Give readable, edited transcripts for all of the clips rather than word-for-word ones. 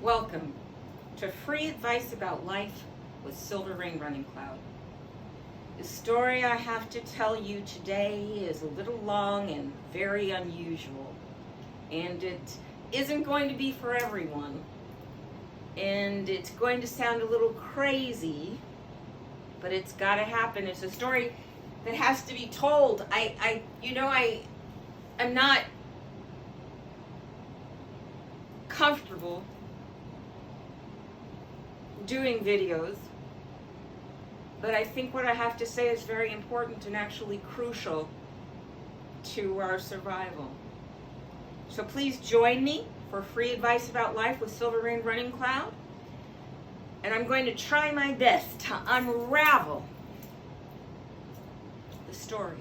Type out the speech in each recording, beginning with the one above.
Welcome to Free Advice About Life with Silver Rain Running Cloud. The story I have to tell you today is a little long and very unusual, and it isn't going to be for everyone, and it's going to sound a little crazy, but it's got to happen. It's a story that has to be told. I'm not comfortable doing videos, but I think what I have to say is very important and actually crucial to our survival. So please join me for Free Advice About Life with Silver Rain Running Cloud, and I'm going to try my best to unravel the story.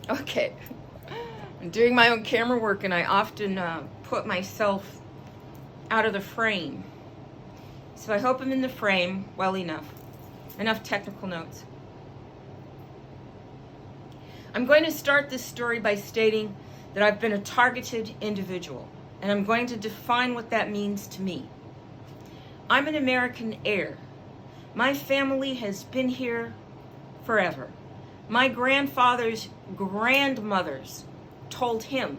Okay, I'm doing my own camera work and I often put myself out of the frame. So I hope I'm in the frame well enough. Enough technical notes. I'm going to start this story by stating that I've been a targeted individual, and I'm going to define what that means to me. I'm an American heir. My family has been here forever. My grandfather's grandmothers told him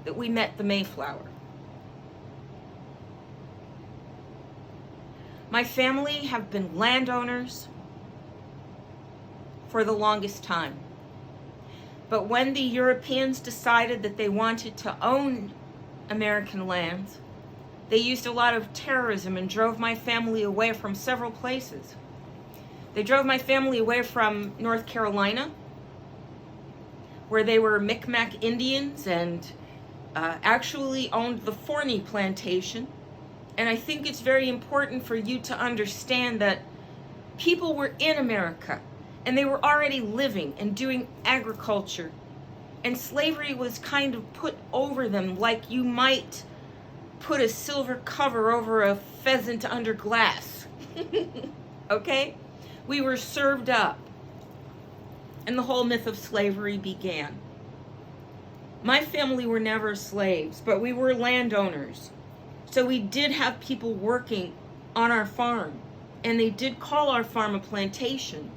that we met the Mayflower. My family have been landowners for the longest time. But when the Europeans decided that they wanted to own American lands, they used a lot of terrorism and drove my family away from several places. They drove my family away from North Carolina, where they were Micmac Indians and actually owned the Forney Plantation. And I think it's very important for you to understand that people were in America and they were already living and doing agriculture. And slavery was kind of put over them like you might put a silver cover over a pheasant under glass. Okay? We were served up, and the whole myth of slavery began. My family were never slaves, but we were landowners. So we did have people working on our farm, and they did call our farm a plantation.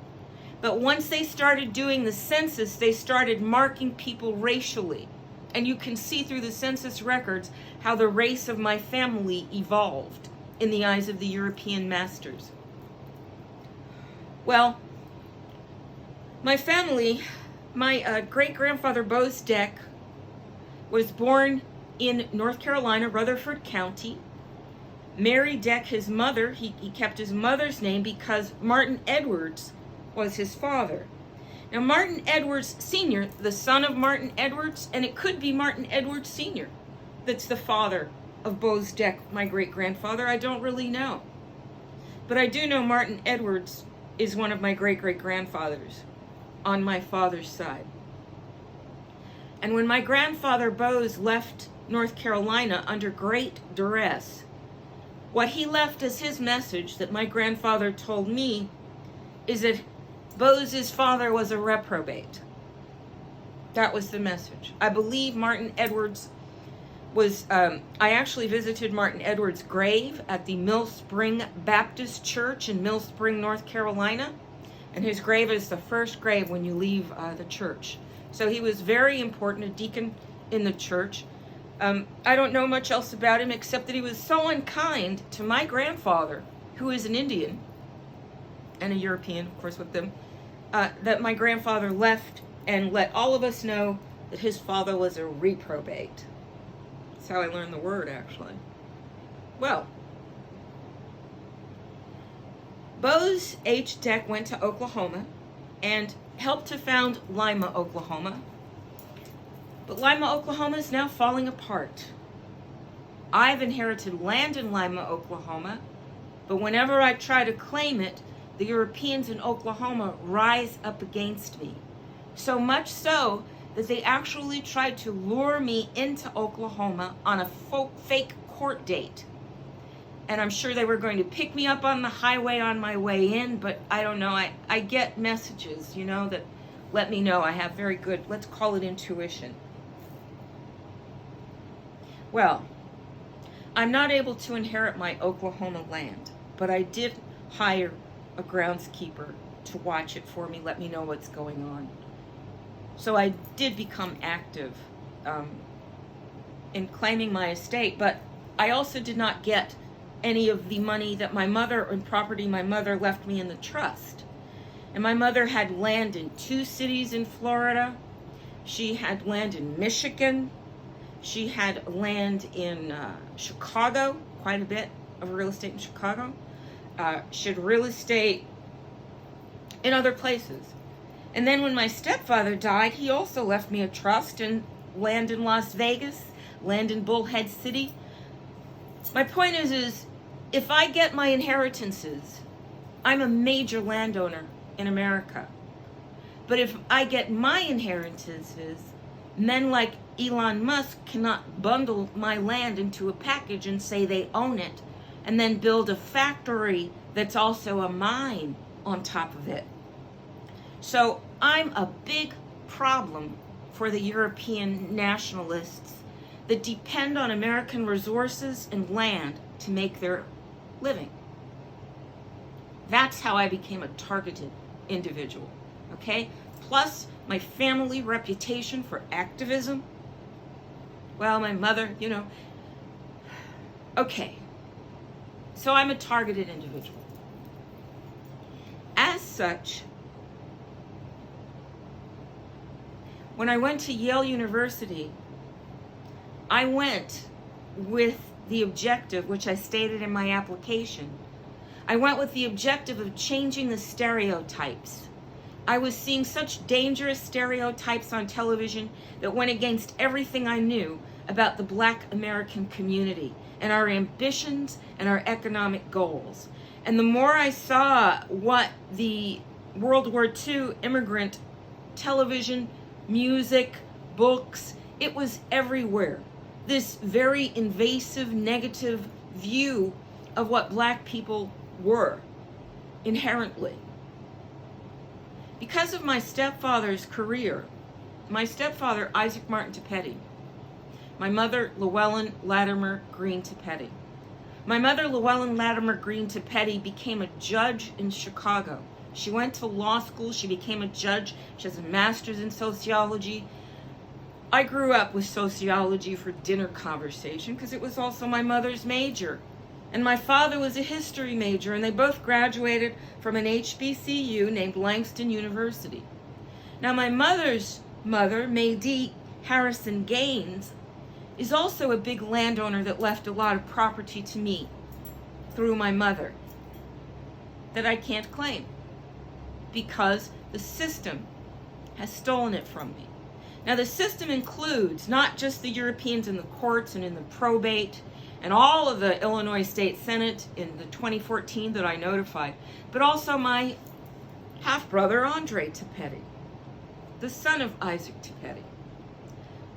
But once they started doing the census, they started marking people racially. And you can see through the census records how the race of my family evolved in the eyes of the European masters. Well, my family, my great-grandfather Boesdeck was born in North Carolina, Rutherford County. Mary Deck, his mother, he kept his mother's name because Martin Edwards was his father. Now, Martin Edwards Sr., the son of Martin Edwards, and it could be Martin Edwards Sr., that's the father of Boesdeck, my great-grandfather. I don't really know. But I do know Martin Edwards is one of my great-great-grandfathers on my father's side. And when my grandfather Bose left North Carolina under great duress, what he left as his message that my grandfather told me is that Bose's father was a reprobate. That was the message. I believe Martin Edwards was, I actually visited Martin Edwards' grave at the Mill Spring Baptist Church in Mill Spring, North Carolina. And his grave is the first grave when you leave the church. So he was very important, a deacon in the church. I don't know much else about him except that he was so unkind to my grandfather, who is an Indian, and a European, of course, with them, that my grandfather left and let all of us know that his father was a reprobate. That's how I learned the word, actually. Well, Bose H. Deck went to Oklahoma and helped to found Lima, Oklahoma. But Lima, Oklahoma is now falling apart. I've inherited land in Lima, Oklahoma, but whenever I try to claim it, the Europeans in Oklahoma rise up against me. So much so that they actually tried to lure me into Oklahoma on a fake court date. And I'm sure they were going to pick me up on the highway on my way in, but I don't know. I get messages, that let me know I have very good, let's call it intuition. Well, I'm not able to inherit my Oklahoma land, but I did hire a groundskeeper to watch it for me, let me know what's going on. So I did become active in claiming my estate, but I also did not get any of the money that my mother and property my mother left me in the trust. And my mother had land in 2 cities in Florida. She had land in Michigan. She had land in Chicago, quite a bit of real estate in Chicago. She had real estate in other places. And then when my stepfather died, he also left me a trust and land in Las Vegas, land in Bullhead City. My point is if I get my inheritances, I'm a major landowner in America. But if I get my inheritances, men like Elon Musk cannot bundle my land into a package and say they own it, and then build a factory that's also a mine on top of it. So I'm a big problem for the European nationalists that depend on American resources and land to make their living. That's how I became a targeted individual, okay? Plus my family reputation for activism. Well, my mother, Okay, so I'm a targeted individual. As such, when I went to Yale University, I went with the objective, which I stated in my application, I went with the objective of changing the stereotypes. I was seeing such dangerous stereotypes on television that went against everything I knew about the Black American community and our ambitions and our economic goals. And the more I saw what the World War II immigrant television, music, books, it was everywhere. This very invasive, negative view of what Black people were inherently. Because of my stepfather's career, my stepfather, Isaac Martin Tepetti, my mother, Llewellyn Latimer Green Tepetti. My mother, Llewellyn Latimer Green Tepetti, became a judge in Chicago. She went to law school, she became a judge, she has a master's in sociology. I grew up with sociology for dinner conversation because it was also my mother's major. And my father was a history major, and they both graduated from an HBCU named Langston University. Now, my mother's mother, Maydee Harrison Gaines, is also a big landowner that left a lot of property to me through my mother that I can't claim because the system has stolen it from me. Now, the system includes not just the Europeans in the courts and in the probate and all of the Illinois State Senate in the 2014 that I notified, but also my half-brother, Andre Tepetti, the son of Isaac Tepetti.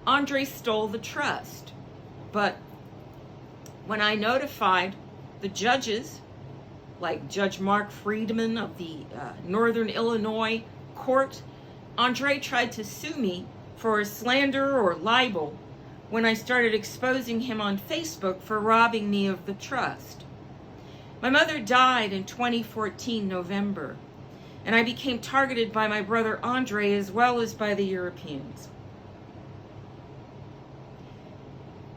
Andre stole the trust, but when I notified the judges, like Judge Mark Friedman of the Northern Illinois Court, Andre tried to sue me for slander or libel when I started exposing him on Facebook for robbing me of the trust. My mother died in 2014, November, and I became targeted by my brother Andre as well as by the Europeans.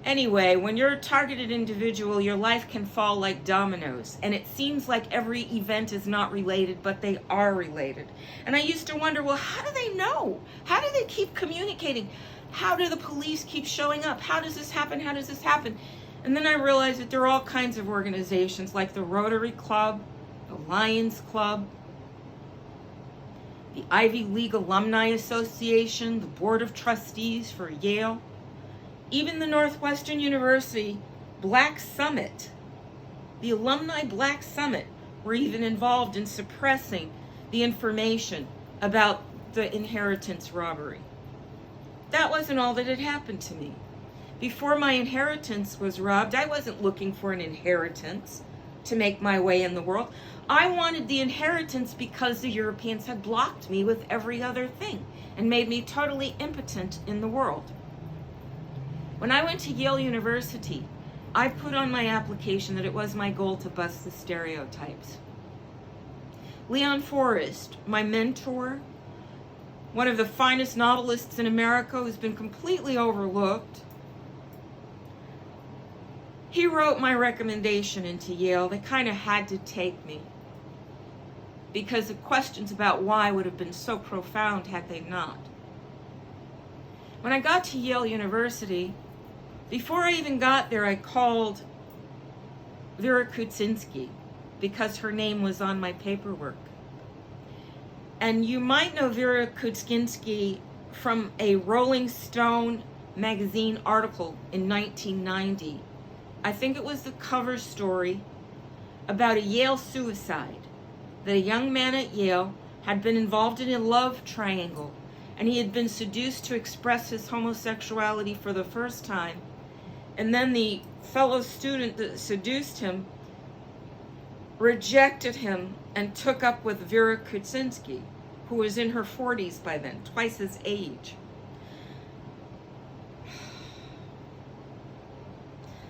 Anyway, when you're a targeted individual, your life can fall like dominoes, and it seems like every event is not related, but they are related. And I used to wonder, well, how do they know? How do they keep communicating? How do the police keep showing up? How does this happen? How does this happen? And then I realized that there are all kinds of organizations like the Rotary Club, the Lions Club, the Ivy League Alumni Association, the Board of Trustees for Yale, even the Northwestern University Black Summit, the Alumni Black Summit, were even involved in suppressing the information about the inheritance robbery. that wasn't all that had happened to me. Before my inheritance was robbed, I wasn't looking for an inheritance to make my way in the world. I wanted the inheritance because the Europeans had blocked me with every other thing and made me totally impotent in the world. When I went to Yale University, I put on my application that it was my goal to bust the stereotypes. Leon Forrest, my mentor, one of the finest novelists in America who's been completely overlooked, he wrote my recommendation into Yale. They kind of had to take me because the questions about why would have been so profound had they not. When I got to Yale University, before I even got there, I called Vera Kudzinski because her name was on my paperwork. And you might know Vera Kudzinski from a Rolling Stone magazine article in 1990. I think it was the cover story about a Yale suicide, that a young man at Yale had been involved in a love triangle, and he had been seduced to express his homosexuality for the first time. And then the fellow student that seduced him rejected him and took up with Vera Kudzinski, who was in her 40s by then, twice his age.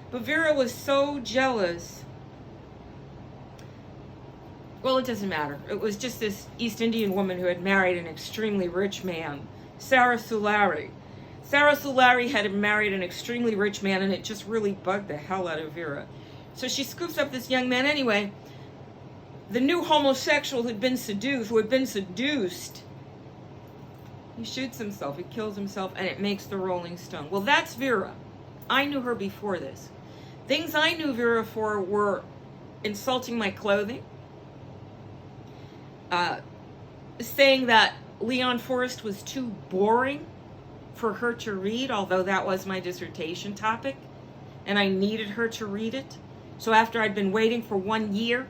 But Vera was so jealous. Well, it doesn't matter. It was just this East Indian woman who had married an extremely rich man, Sarah Sulari. Sarah Sulari had married an extremely rich man, and it just really bugged the hell out of Vera. So she scoops up this young man anyway. The new homosexual who had been seduced, he shoots himself, he kills himself, and it makes the Rolling Stone. Well, that's Vera. I knew her before this. Things I knew Vera for were insulting my clothing, saying that Leon Forrest was too boring for her to read, although that was my dissertation topic, and I needed her to read it. So after I'd been waiting for 1 year,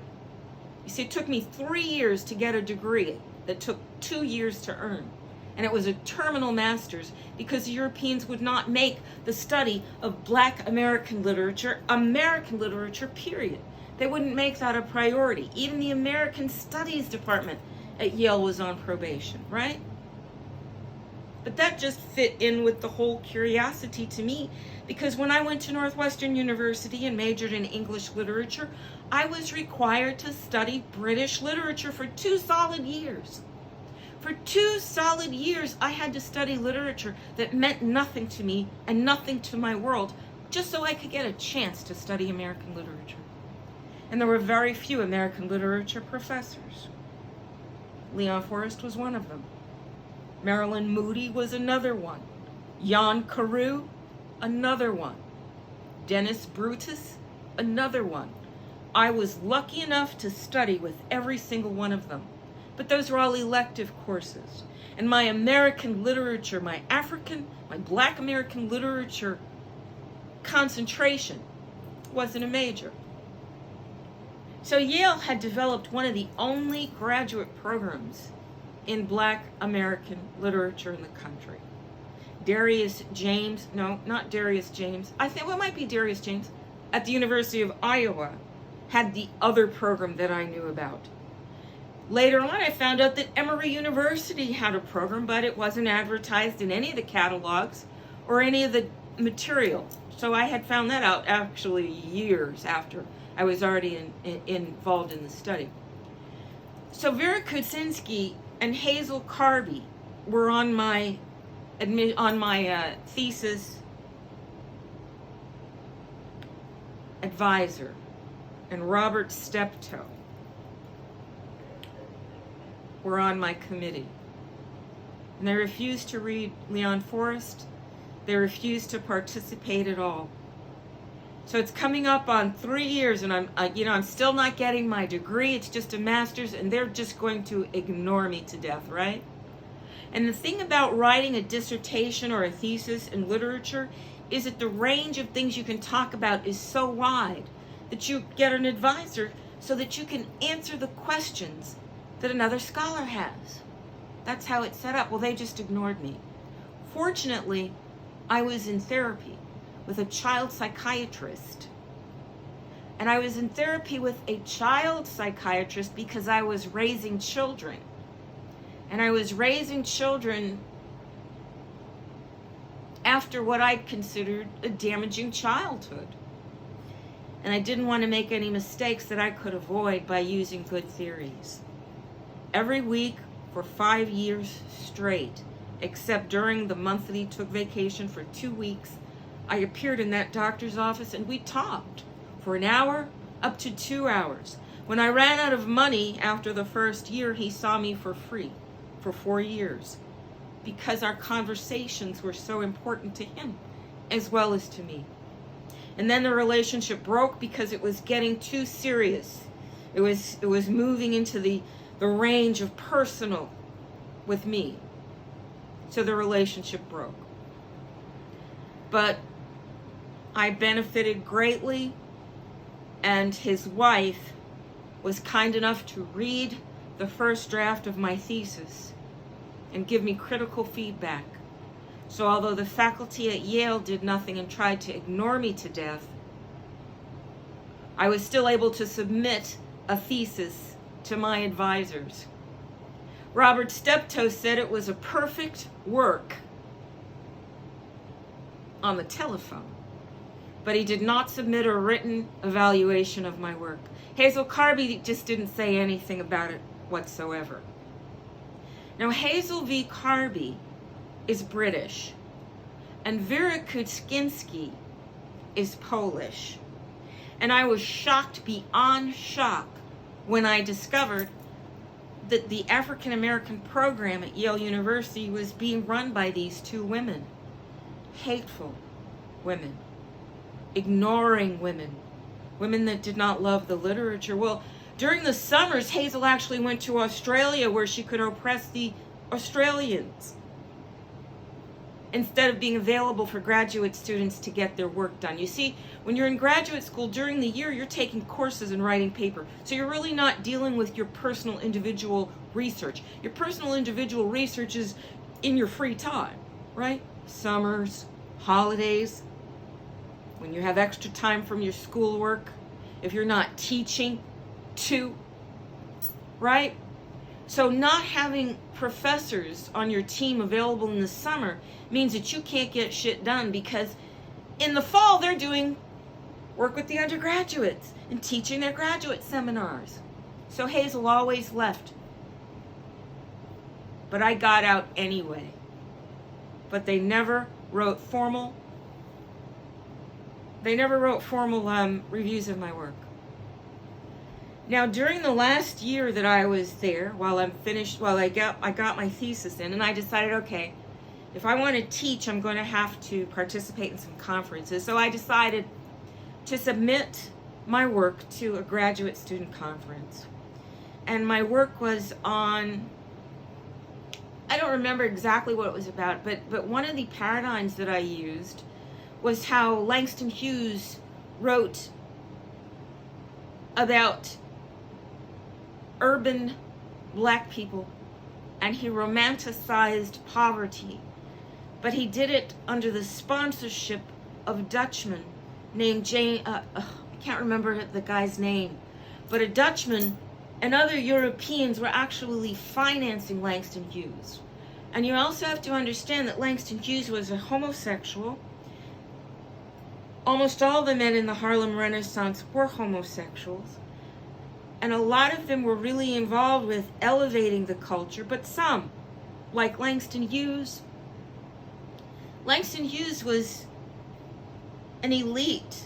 you see, it took me 3 years to get a degree that took 2 years to earn. And it was a terminal master's because the Europeans would not make the study of Black American literature, period. They wouldn't make that a priority. Even the American Studies department at Yale was on probation, right? But that just fit in with the whole curiosity to me, because when I went to Northwestern University and majored in English literature, I was required to study British literature for 2 solid years. For 2 solid years, I had to study literature that meant nothing to me and nothing to my world, just so I could get a chance to study American literature. And there were very few American literature professors. Leon Forrest was one of them. Marilyn Moody was another one. Jan Carew, another one. Dennis Brutus, another one. I was lucky enough to study with every single one of them. But those were all elective courses. And my American literature, my Black American literature concentration wasn't a major. So Yale had developed one of the only graduate programs in Black American literature in the country. Darius James, no, not Darius James. I think it might be Darius James at the University of Iowa had the other program that I knew about. Later on, I found out that Emory University had a program, but it wasn't advertised in any of the catalogs or any of the material. So I had found that out actually years after I was already involved in the study. So Vera Kudzinski and Hazel Carby were on my thesis advisor, and Robert Steptoe were on my committee. And they refused to read Leon Forrest. They refused to participate at all. So it's coming up on 3 years, and I'm still not getting my degree. It's just a master's, and they're just going to ignore me to death, right? And the thing about writing a dissertation or a thesis in literature is that the range of things you can talk about is so wide that you get an advisor so that you can answer the questions that another scholar has. That's how it's set up. Well, they just ignored me. Fortunately, I was in therapy with a child psychiatrist. And I was in therapy with a child psychiatrist because I was raising children. And I was raising children after what I considered a damaging childhood. And I didn't want to make any mistakes that I could avoid by using good theories. Every week for 5 years straight, except during the month that he took vacation for 2 weeks, I appeared in that doctor's office and we talked for an hour up to 2 hours. When I ran out of money after the first year, he saw me for free for 4 years because our conversations were so important to him as well as to me. And then the relationship broke because it was getting too serious. It was moving into the range of personal with me. So the relationship broke. But I benefited greatly, and his wife was kind enough to read the first draft of my thesis and give me critical feedback. So although the faculty at Yale did nothing and tried to ignore me to death, I was still able to submit a thesis to my advisors. Robert Steptoe said it was a perfect work on the telephone, but he did not submit a written evaluation of my work. Hazel Carby just didn't say anything about it whatsoever. Now, Hazel V. Carby is British, and Vera Kuczynski is Polish. And I was shocked beyond shock when I discovered that the African American program at Yale University was being run by these two women. Hateful women, ignoring women, women that did not love the literature. Well, during the summers, Hazel actually went to Australia where she could oppress the Australians instead of being available for graduate students to get their work done. You see, when you're in graduate school during the year, you're taking courses and writing paper. So you're really not dealing with your personal individual research. Your personal individual research is in your free time, right? Summers, holidays, when you have extra time from your schoolwork, if you're not teaching too, right? So not having professors on your team available in the summer means that you can't get shit done, because in the fall they're doing work with the undergraduates and teaching their graduate seminars. So Hazel always left. But I got out anyway. But they never wrote formal reviews of my work. Now, during the last year that I was there, while I got my thesis in, and I decided, okay, if I want to teach, I'm going to have to participate in some conferences. So I decided to submit my work to a graduate student conference. And my work was on, I don't remember exactly what it was about, but one of the paradigms that I used was how Langston Hughes wrote about urban black people, and he romanticized poverty, but he did it under the sponsorship of a Dutchman named I can't remember the guy's name, but a Dutchman and other Europeans were actually financing Langston Hughes. And you also have to understand that Langston Hughes was a homosexual. Almost all the men in the Harlem Renaissance were homosexuals. And a lot of them were really involved with elevating the culture, but some, like Langston Hughes was an elite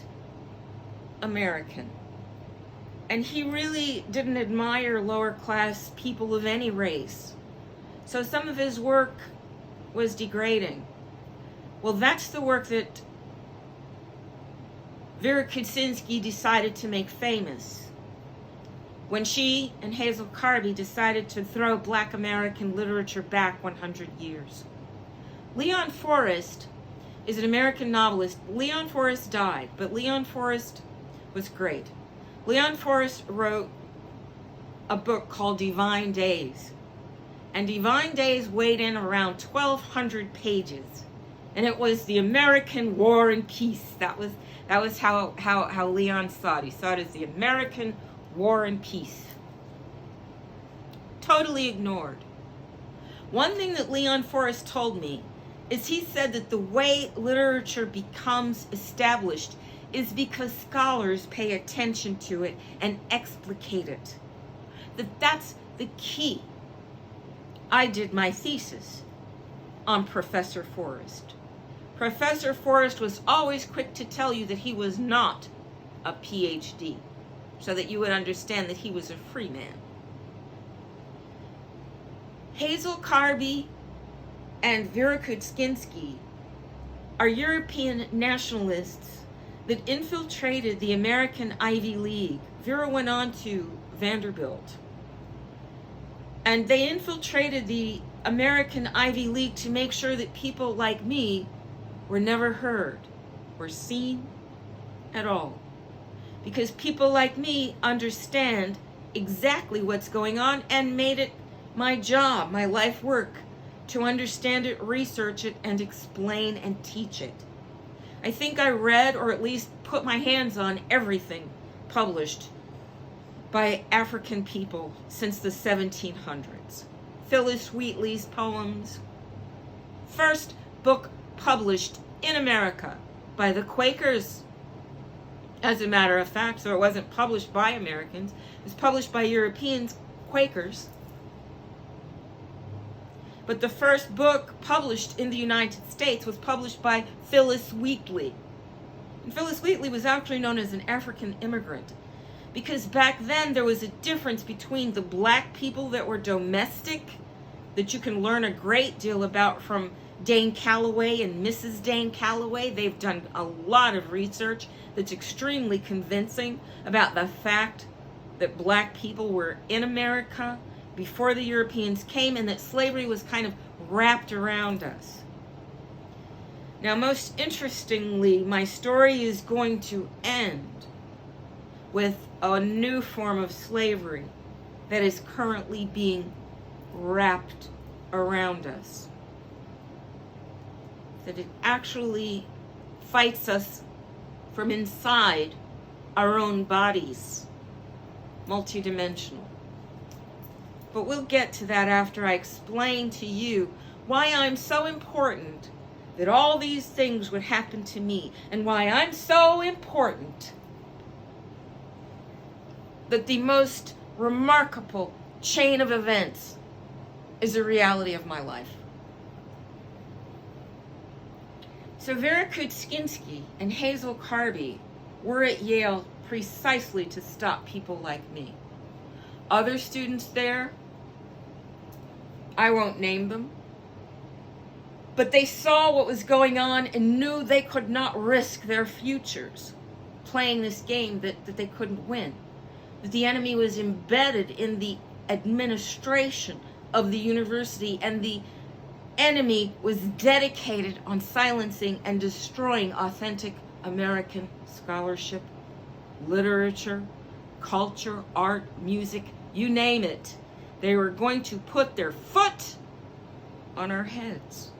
American. And he really didn't admire lower class people of any race. So some of his work was degrading. Well, that's the work that Vera Kuczynski decided to make famous when she and Hazel Carby decided to throw Black American literature back 100 years. Leon Forrest is an American novelist. Leon Forrest died, but Leon Forrest was great. Leon Forrest wrote a book called Divine Days. And Divine Days weighed in around 1,200 pages. And it was the American War and Peace. That was how Leon saw it. He saw it as the American War and Peace. Totally ignored. One thing that Leon Forrest told me is he said that the way literature becomes established is because scholars pay attention to it and explicate it. That's the key. I did my thesis on Professor Forrest. Professor Forrest was always quick to tell you that he was not a PhD, so that you would understand that he was a free man. Hazel Carby and Vera Kuczynski are European nationalists that infiltrated the American Ivy League. Vera went on to Vanderbilt. And they infiltrated the American Ivy League to make sure that people like me were never heard or seen at all. Because people like me understand exactly what's going on and made it my job, my life work, to understand it, research it, and explain and teach it. I think I read, or at least put my hands on, everything published by African people since the 1700s. Phyllis Wheatley's poems. First book published in America by the Quakers, as a matter of fact, so it wasn't published by Americans, it was published by Europeans, Quakers. But the first book published in the United States was published by Phyllis Wheatley. And Phyllis Wheatley was actually known as an African immigrant, because back then there was a difference between the black people that were domestic, that you can learn a great deal about from Dane Calloway and Mrs. Dane Calloway. They've done a lot of research that's extremely convincing about the fact that black people were in America before the Europeans came, and that slavery was kind of wrapped around us. Now, most interestingly, my story is going to end with a new form of slavery that is currently being wrapped around us. That it actually fights us from inside our own bodies, multidimensional. But we'll get to that after I explain to you why I'm so important that all these things would happen to me, and why I'm so important that the most remarkable chain of events is a reality of my life. So Vera Kuczynski and Hazel Carby were at Yale precisely to stop people like me. Other students there, I won't name them, but they saw what was going on and knew they could not risk their futures playing this game that they couldn't win. That the enemy was embedded in the administration of the university, and the enemy was dedicated on silencing and destroying authentic American scholarship, literature, culture, art, music, you name it. They were going to put their foot on our heads.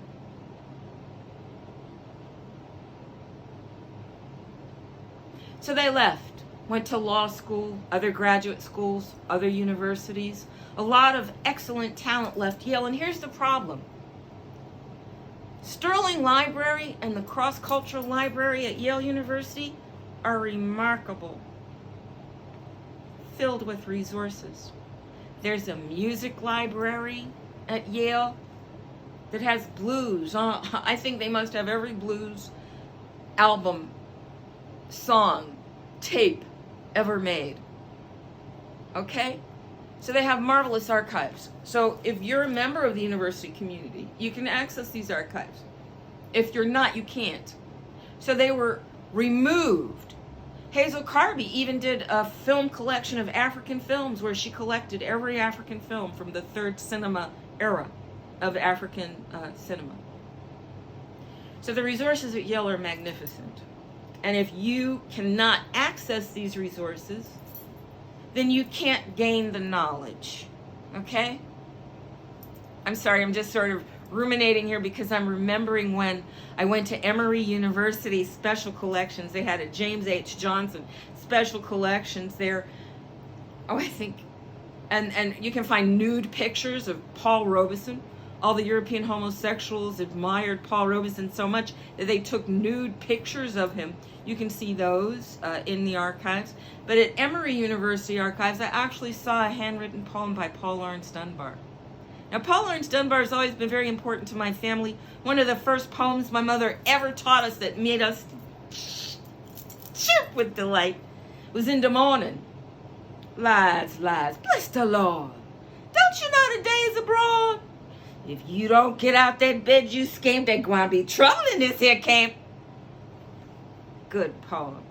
So they left, went to law school, other graduate schools, other universities. A lot of excellent talent left Yale, and here's the problem. Sterling Library and the Cross-Cultural Library at Yale University are remarkable, filled with resources. There's a music library at Yale that has blues. I think they must have every blues album, song, tape ever made. Okay? So they have marvelous archives. So if you're a member of the university community, you can access these archives. If you're not, you can't. So they were removed. Hazel Carby even did a film collection of African films where she collected every African film from the third cinema era of African cinema. So the resources at Yale are magnificent. And if you cannot access these resources, then you can't gain the knowledge. Okay? I'm sorry, I'm just sort of ruminating here because I'm remembering when I went to Emory University Special Collections. They had a James H. Johnson Special Collections there. Oh, I think, and you can find nude pictures of Paul Robeson. All the European homosexuals admired Paul Robeson so much that they took nude pictures of him. You can see those in the archives. But at Emory University archives, I actually saw a handwritten poem by Paul Laurence Dunbar. Now, Paul Laurence Dunbar has always been very important to my family. One of the first poems my mother ever taught us that made us chirp with delight was in the morning. Lies, lies, bless the Lord. Don't you know the day is abroad? If you don't get out that bed, you scheme, there's going to be trouble in this here camp. Good poem.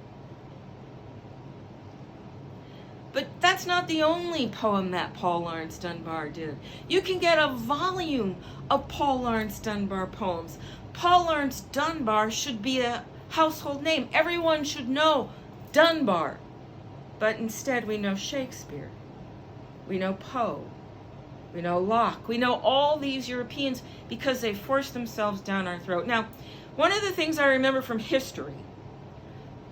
But that's not the only poem that Paul Laurence Dunbar did. You can get a volume of Paul Laurence Dunbar poems. Paul Laurence Dunbar should be a household name. Everyone should know Dunbar. But instead we know Shakespeare. We know Poe. We know Locke. We know all these Europeans because they forced themselves down our throat. Now, one of the things I remember from history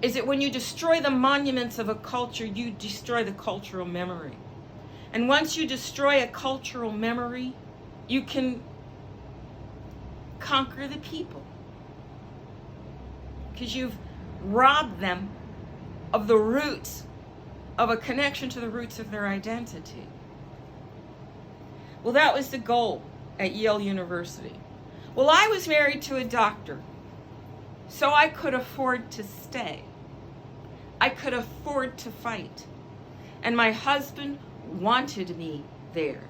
is that when you destroy the monuments of a culture, you destroy the cultural memory. And once you destroy a cultural memory, you can conquer the people. Because you've robbed them of the roots, of a connection to the roots of their identity. Well, that was the goal at Yale University. Well, I was married to a doctor, so I could afford to stay. I could afford to fight. And my husband wanted me there.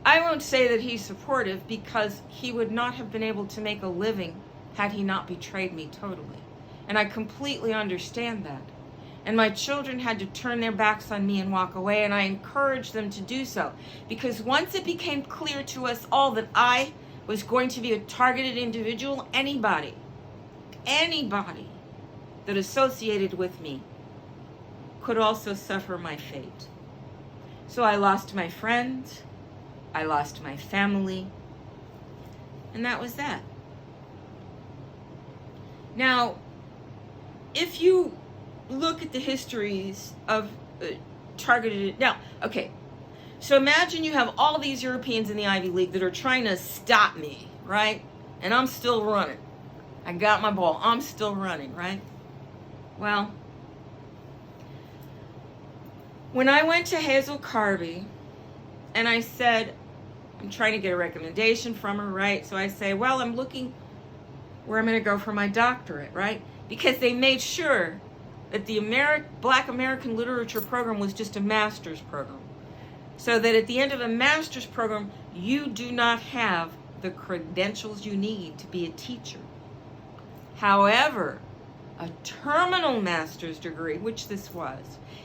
I won't say that he's supportive because he would not have been able to make a living had he not betrayed me totally. And I completely understand that. And my children had to turn their backs on me and walk away, and I encouraged them to do so. Because once it became clear to us all that I was going to be a targeted individual, anybody that associated with me could also suffer my fate. So I lost my friends, I lost my family, and that was that. Now, if you look at the histories of targeted... Now, okay, so imagine you have all these Europeans in the Ivy League that are trying to stop me, right? And I'm still running. I got my ball. I'm still running, right? Well, when I went to Hazel Carby and I said, I'm trying to get a recommendation from her, right? So I say, well, I'm looking where I'm going to go for my doctorate, right? Because they made sure that the Black American Literature program was just a master's program. So that at the end of a master's program, you do not have the credentials you need to be a teacher. However, a terminal master's degree, which this was,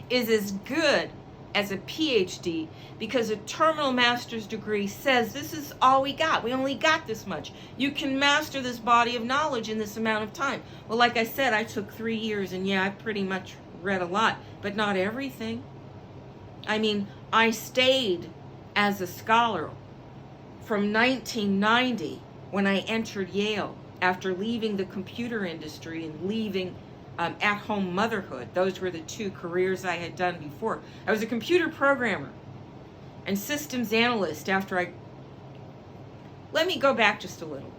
is as good as a PhD because a terminal master's degree says this is all we got. We only got this much. You can master this body of knowledge in this amount of time. Well, like I said, I took 3 years, and yeah, I pretty much read a lot, but not everything. I mean, I stayed as a scholar from 1990 when I entered Yale after leaving the computer industry and leaving at-home motherhood. Those were the 2 careers I had done before. I was a computer programmer and systems analyst after I... Let me go back just a little.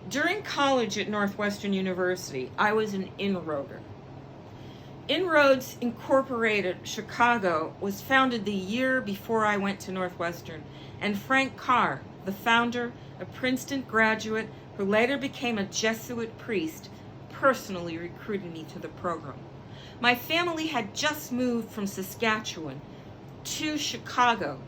During college at Northwestern University, I was an inroader. Inroads Incorporated Chicago was founded the year before I went to Northwestern, and Frank Carr, the founder, a Princeton graduate who later became a Jesuit priest, personally recruited me to the program. My family had just moved from Saskatchewan to Chicago,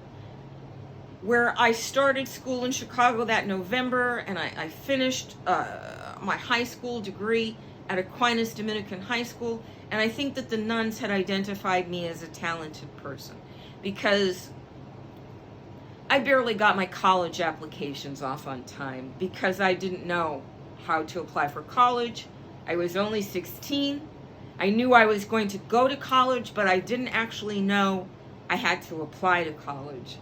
where I started school in Chicago that November, and I finished my high school degree at Aquinas Dominican High School, and I think that the nuns had identified me as a talented person because I barely got my college applications off on time because I didn't know how to apply for college. I was only 16. I knew I was going to go to college, but I didn't actually know I had to apply to college.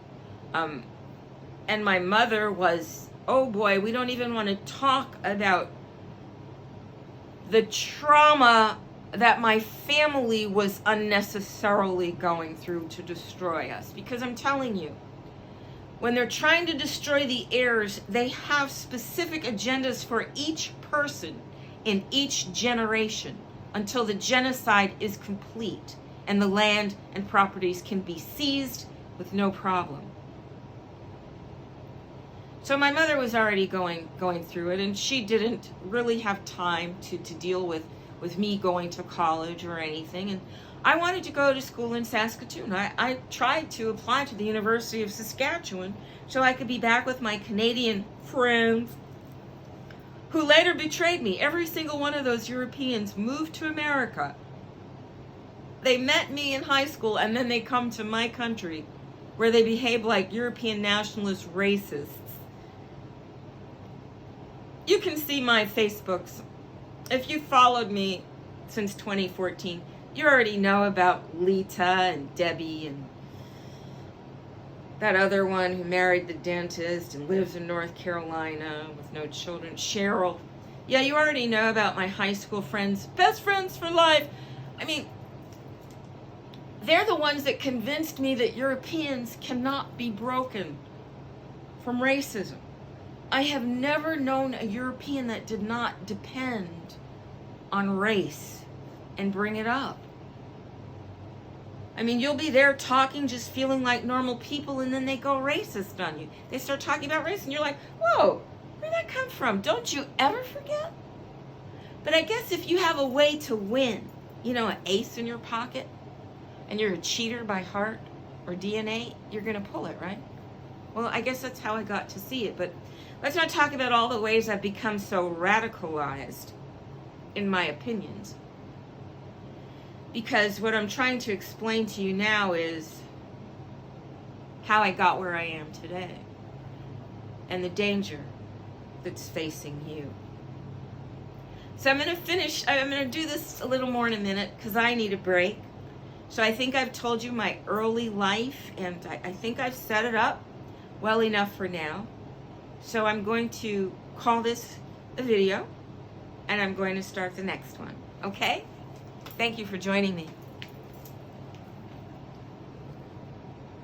And my mother was, oh boy, we don't even want to talk about the trauma that my family was unnecessarily going through to destroy us. Because I'm telling you, when they're trying to destroy the heirs, they have specific agendas for each person in each generation until the genocide is complete and the land and properties can be seized with no problem. So my mother was already going through it, and she didn't really have time to deal with me going to college or anything. And I wanted to go to school in Saskatoon. I tried to apply to the University of Saskatchewan so I could be back with my Canadian friends who later betrayed me. Every single one of those Europeans moved to America. They met me in high school, and then they come to my country where they behave like European nationalist racists. You can see my Facebooks. If you followed me since 2014, you already know about Lita and Debbie and that other one who married the dentist and lives in North Carolina with no children, Cheryl. Yeah, you already know about my high school friends, best friends for life. I mean, they're the ones that convinced me that Europeans cannot be broken from racism. I have never known a European that did not depend on race and bring it up. I mean, you'll be there talking, just feeling like normal people, and then they go racist on you. They start talking about race, and you're like, whoa, where'd that come from? Don't you ever forget? But I guess if you have a way to win, you know, an ace in your pocket, and you're a cheater by heart or DNA, you're going to pull it, right? Well, I guess that's how I got to see it. But let's not talk about all the ways I've become so radicalized in my opinions. Because what I'm trying to explain to you now is how I got where I am today and the danger that's facing you. So I'm going to do this a little more in a minute because I need a break. So I think I've told you my early life, and I think I've set it up well enough for now. So I'm going to call this a video, and I'm going to start the next one. Okay? Thank you for joining me.